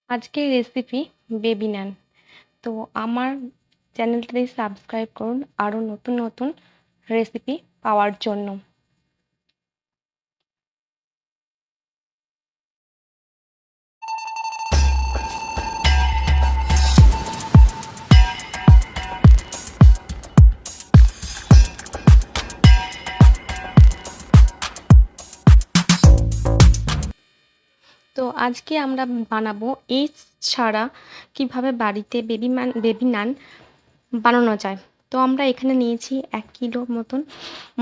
আজকের recipe baby নান। তো আমার চ্যানেলটাতে সাবস্ক্রাইব করুন আরও নতুন নতুন রেসিপি পাওয়ার জন্য। তো আজকে আমরা বানাবো ইস্ট ছাড়া কিভাবে বাড়িতে বেবি নান বানানো যায়। তো আমরা এখানে নিয়েছি 1 কিলো মতন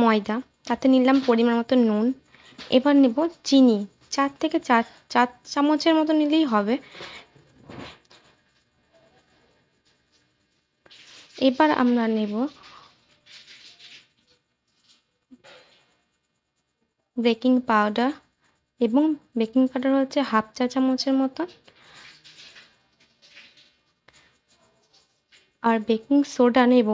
ময়দা, তাতে নিলাম পরিমাণ মতো নুন। এবার নেব চিনি 4 থেকে 4 চামচের মতো নিলেই হবে। এবার আমরা নেব বেকিং পাউডার, এবং বেকিং পাউডার হচ্ছে 1/2 চা চামচের মতো, আর বেকিং সোডা নেব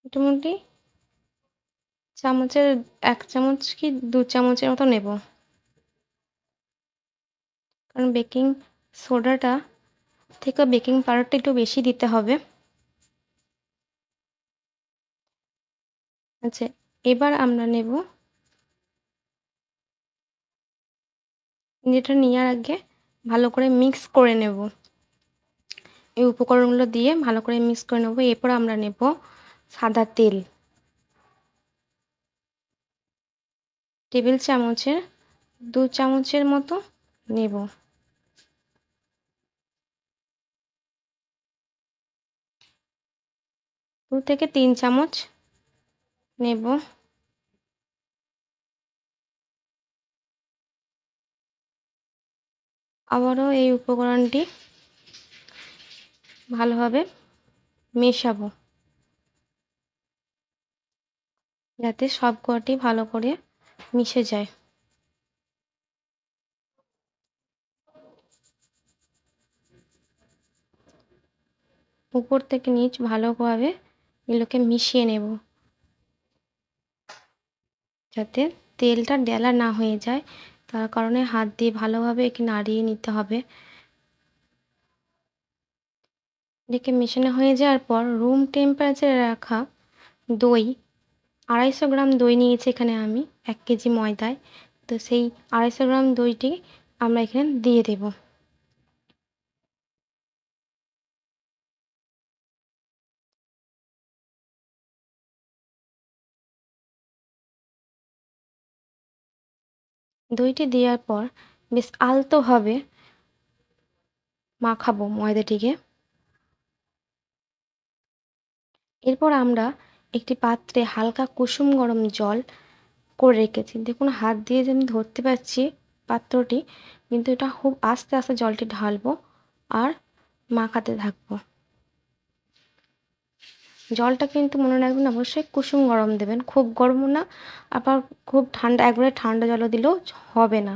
মোটামুটি চামচের 1 চামচ কি 2 চামচের মতো নেব, কারণ বেকিং সোডাটা থেকে বেকিং পাউডারটা একটু বেশি দিতে হবে। আচ্ছা, এবার আমরা নেব, যেটা নেওয়ার আগে ভালো করে মিক্স করে নেব। এই উপকরণগুলো দিয়ে ভালো করে মিক্স করে নেব। এরপর আমরা নেব সাদা তেল, টেবিল চামচের 2 চামচের মতো নেব। 2 থেকে 3 চামচ নেব। আবারও এই উপকরণটি ভালোভাবে মেশাবো, যাতে সবকটি ভালো করে মিশে যায়। উপর থেকে নিচ ভালোভাবে এগুলোকে মিশিয়ে নেব, যাতে তেলটা ডেলা না হয়ে যায়। তার কারণে হাত দিয়ে ভালোভাবে একে নাড়িয়ে নিতে হবে। এটাকে মেশানো হয়ে যাওয়ার পর রুম টেম্পারেচারে রাখা দই, 250 গ্রাম দই নিয়েছি এখানে আমি 1 কেজি ময়দায়। তো সেই 250 গ্রাম দইটি আমরা এখানে দিয়ে দেব। দইটি দেওয়ার পর বেশ আলতোভাবে মাখাবো ময়দাটিকে। এরপর আমরা একটি পাত্রে হালকা কুসুম গরম জল করে রেখেছি। দেখুন হাত দিয়ে যে আমি ধরতে পারছি পাত্রটি, কিন্তু এটা খুব আস্তে আস্তে জলটি ঢালবো আর মাখাতে থাকবো। জলটা কিন্তু মনে রাখবেন অবশ্যই কুসুম গরম দেবেন, খুব গরমও না, আবার খুব ঠান্ডা একবারে ঠান্ডা জলও দিলেও হবে না।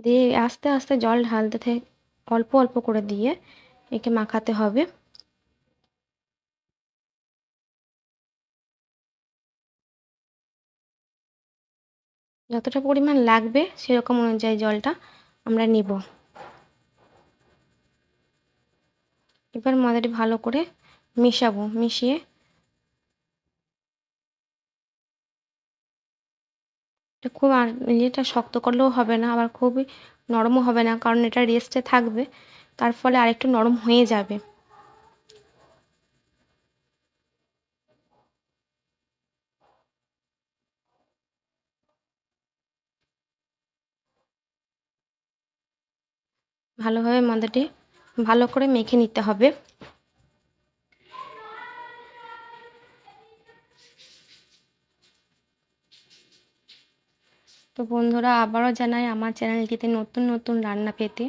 দিয়ে আস্তে আস্তে জল ঢালতে অল্প অল্প করে দিয়ে একে মাখাতে হবে। যতটা পরিমাণ লাগবে সেরকম অনুযায়ী জলটা আমরা নেব। এবার ময়দাটি ভালো করে মেশাবো, মিশিয়ে এটা খুব আর ইয়েটা শক্ত করলেও হবে না, আবার খুবই নরমও হবে না, কারণ এটা রেস্টে থাকবে, তার ফলে আরেকটু নরম হয়ে যাবে। ভালোভাবে ময়দাটি ভালো করে মেখে নিতে হবে। তো বন্ধুরা, আবারও জানাই আমার চ্যানেলটিতে নতুন নতুন রান্না পেতে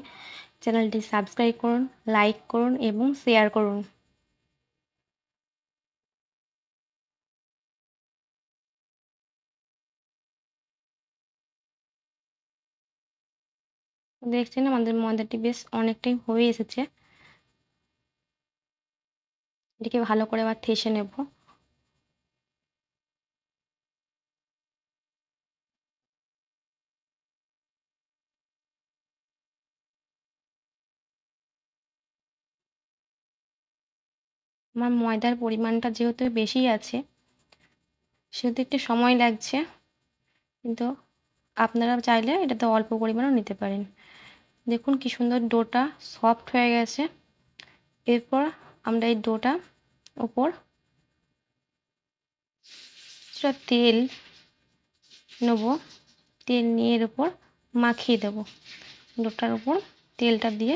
চ্যানেলটি সাবস্ক্রাইব করুন, লাইক করুন এবং শেয়ার করুন। দেখছেন আমাদের ময়দাটি বেশ অনেকটাই হয়ে এসেছে। এটাকে ভালো করে আবার ঠেসে নেব। আমার ময়দার পরিমাণটা যেহেতু বেশি আছে সেহেতু একটু সময় লাগছে, কিন্তু আপনারা চাইলে এটাতে অল্প পরিমাণেও নিতে পারেন। দেখুন কি সুন্দর ডোটা সফট হয়ে গেছে। এরপর আমরা এই ডোটা ওপর কিছুটা তেল নেব, তেল নিয়ে এর উপর মাখিয়ে দেব। ডোটার উপর তেলটা দিয়ে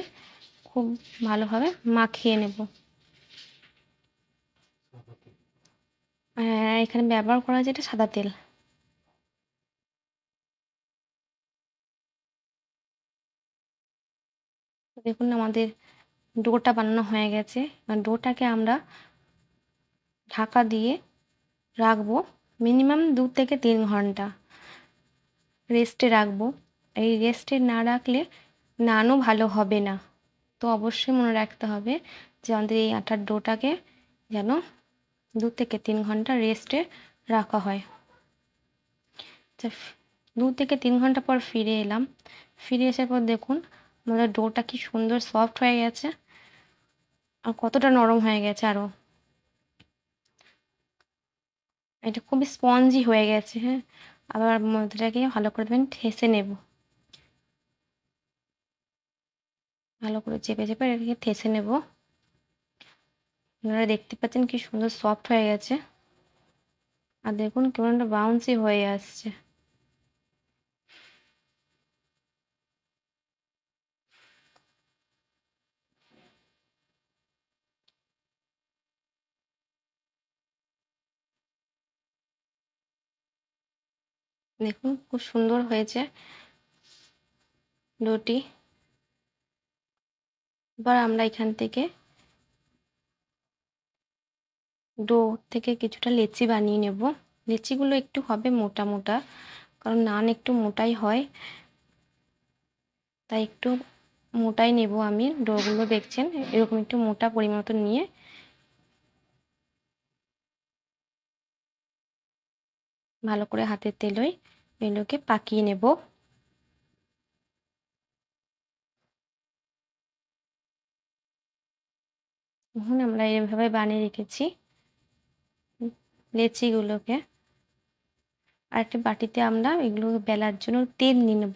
খুব ভালোভাবে মাখিয়ে নেব। এখানে ব্যবহার করা হয়েছে এটা সাদা তেল। দেখুন আমাদের ডোটা বানানো হয়ে গেছে। আর ডোটাকে আমরা ঢাকা দিয়ে রাখবো মিনিমাম 2 থেকে 3 ঘন্টা রেস্টে রাখবো। এই রেস্টে না রাখলে নানও ভালো হবে না। তো অবশ্যই মনে রাখতে হবে যে আমাদের এই আটার ডোটাকে যেন 2 থেকে 3 ঘন্টা রেস্টে রাখা হয়। 2 থেকে 3 ঘন্টা পর ফিরে এলাম। ফিরে আসার পর দেখুন আমাদের ডোটা কি সুন্দর সফট হয়ে গেছে আর কতটা নরম হয়ে গেছে আরও। এটা খুবই স্পঞ্জি হয়ে গেছে, হ্যাঁ? আবার ময়দাটাকে ভালো করে দেবেন ঠেসে নেব। ভালো করে চেপে চেপে এটাকে ঠেসে নেব। আপনারা দেখতে পাচ্ছেন কি সুন্দর সফট হয়ে গেছে। আর দেখুন কেমন একটা বাউন্সি হয়ে আসছে। দেখুন খুব সুন্দর হয়েছে ডোটি। এবার আমরা এখান থেকে ডো থেকে কিছুটা লেচি বানিয়ে নেব। লেচিগুলো একটু হবে মোটা মোটা, কারণ নান একটু মোটাই হয়, তাই একটু মোটাই নেব আমি। ডোগুলো দেখছেন এরকম একটু মোটা পরিমাণ মতো নিয়ে ভালো করে হাতের তেলোয় এগুলোকে পাকিয়ে নেব। এখন আমরা এইভাবে বানিয়ে রেখেছি লেচিগুলোকে। আর একটা বাটিতে আমরা এগুলো বেলার জন্য তেল নিয়ে নেব।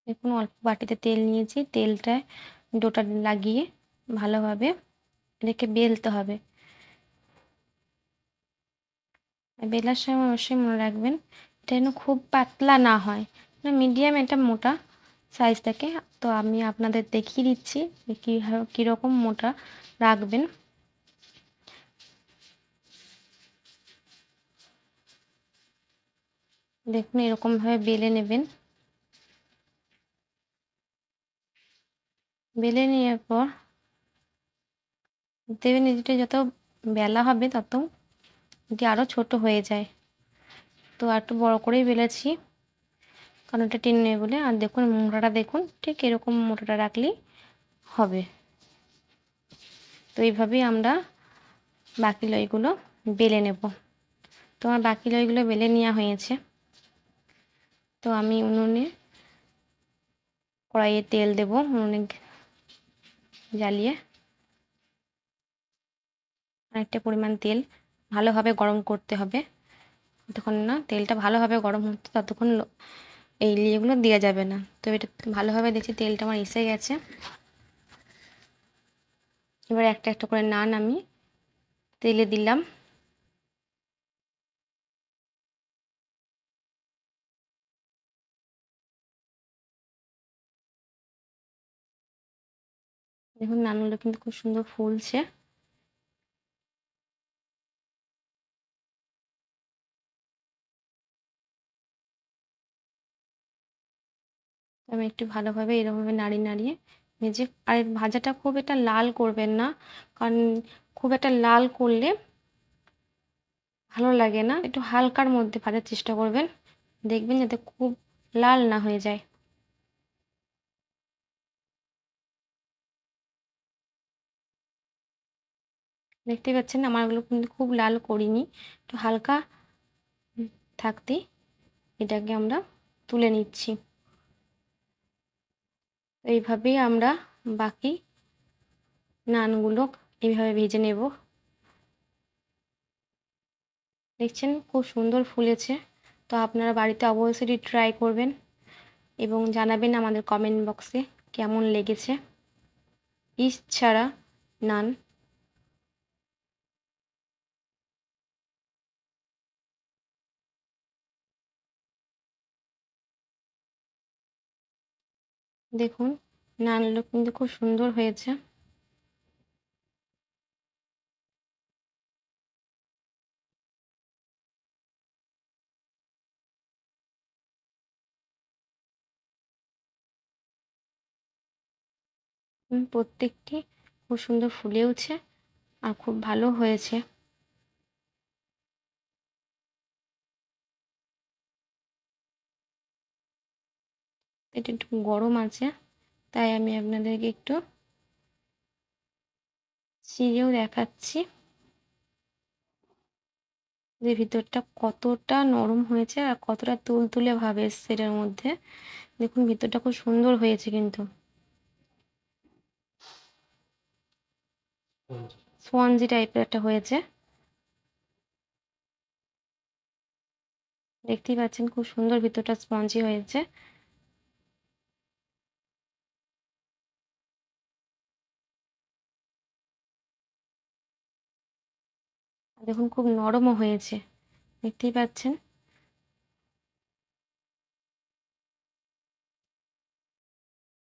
দেখুন অল্প বাটিতে তেল নিয়েছি, তেলটায় ডোটা লাগিয়ে ভালোভাবে এটাকে বেলতে হবে। বেলার সময় অবশ্যই মনে রাখবেন এটা যেন খুব পাতলা না হয়, না মিডিয়াম এটা মোটা সাইজ থাকে। তো আমি আপনাদের দেখিয়ে দিচ্ছি যে কীভাবে কীরকম মোটা রাখবেন। দেখুন এরকমভাবে বেলে নেবেন। বেলে নেওয়ার পর দেখবেন এটা যত বেলা হবে তত এটি আরও ছোট হয়ে যায়। তো আর একটু বড় করেই বেলেছি কারণ এটা টেনে নেবে বলে। আর দেখুন মোটাটা দেখুন ঠিক এরকম মোটাটা রাখলেই হবে। তো এইভাবেই আমরা বাকি লইগুলো বেলে নেব। তো আমার বাকি লইগুলো বেলে নেওয়া হয়েছে। তো আমি উনুনে কড়াইয়ে তেল দেব, উনুনে জ্বালিয়ে অনেকটা পরিমাণ তেল ভালোভাবে গরম করতে হবে। যতক্ষণ না তেলটা ভালোভাবে গরম হচ্ছে ততক্ষণ এই ইয়েগুলো দেওয়া যাবে না। তো এটা ভালোভাবে দেখছি তেলটা আমার এসে গেছে। এবার একটা একটা করে নান আমি তেলে দিলাম। দেখুন নানগুলো কিন্তু খুব সুন্দর ফুলছে। আমি একটু ভালোভাবে এরকমভাবে নাড়িয়ে নাড়িয়ে ভেজে, আর ভাজাটা খুব এটা লাল করবেন না, কারণ খুব একটা লাল করলে ভালো লাগে না। একটু হালকার মধ্যে ভাজার চেষ্টা করবেন। দেখবেন যাতে খুব লাল না হয়ে যায়। দেখতেই পাচ্ছেন আমারগুলো কিন্তু খুব লাল করিনি। একটু হালকা থাকতেই এটাকে আমরা তুলে নিচ্ছি। এইভাবেই আমরা বাকি নানগুলো এইভাবে ভেজে নেব। দেখছেন খুব সুন্দর ফুলেছে। তো আপনারা বাড়িতে অবশ্যই ট্রাই করবেন এবং জানাবেন আমাদের কমেন্ট বক্সে কেমন লেগেছে। ইস্ট ছাড়া নান। দেখুন নানগুলো কিন্তু খুব সুন্দর হয়েছে। প্রত্যেকটি খুব সুন্দর ফুলেওছে আর খুব ভালো হয়েছে। এটা একটু গরম আছে তাই আমি আপনাদেরকে একটু ছিঁড়েও দেখাচ্ছি যে ভিতরটা কতটা নরম হয়েছে আর কতটা তুলতুলে ভাব এসছে এটার মধ্যে। দেখুন ভিতরটা খুব সুন্দর হয়েছে কিন্তু স্পঞ্জি টাইপের একটা হয়েছে। দেখতেই পাচ্ছেন খুব সুন্দর ভিতরটা স্পঞ্জি হয়েছে। দেখুন খুব নরমও হয়েছে। দেখতেই পাচ্ছেন।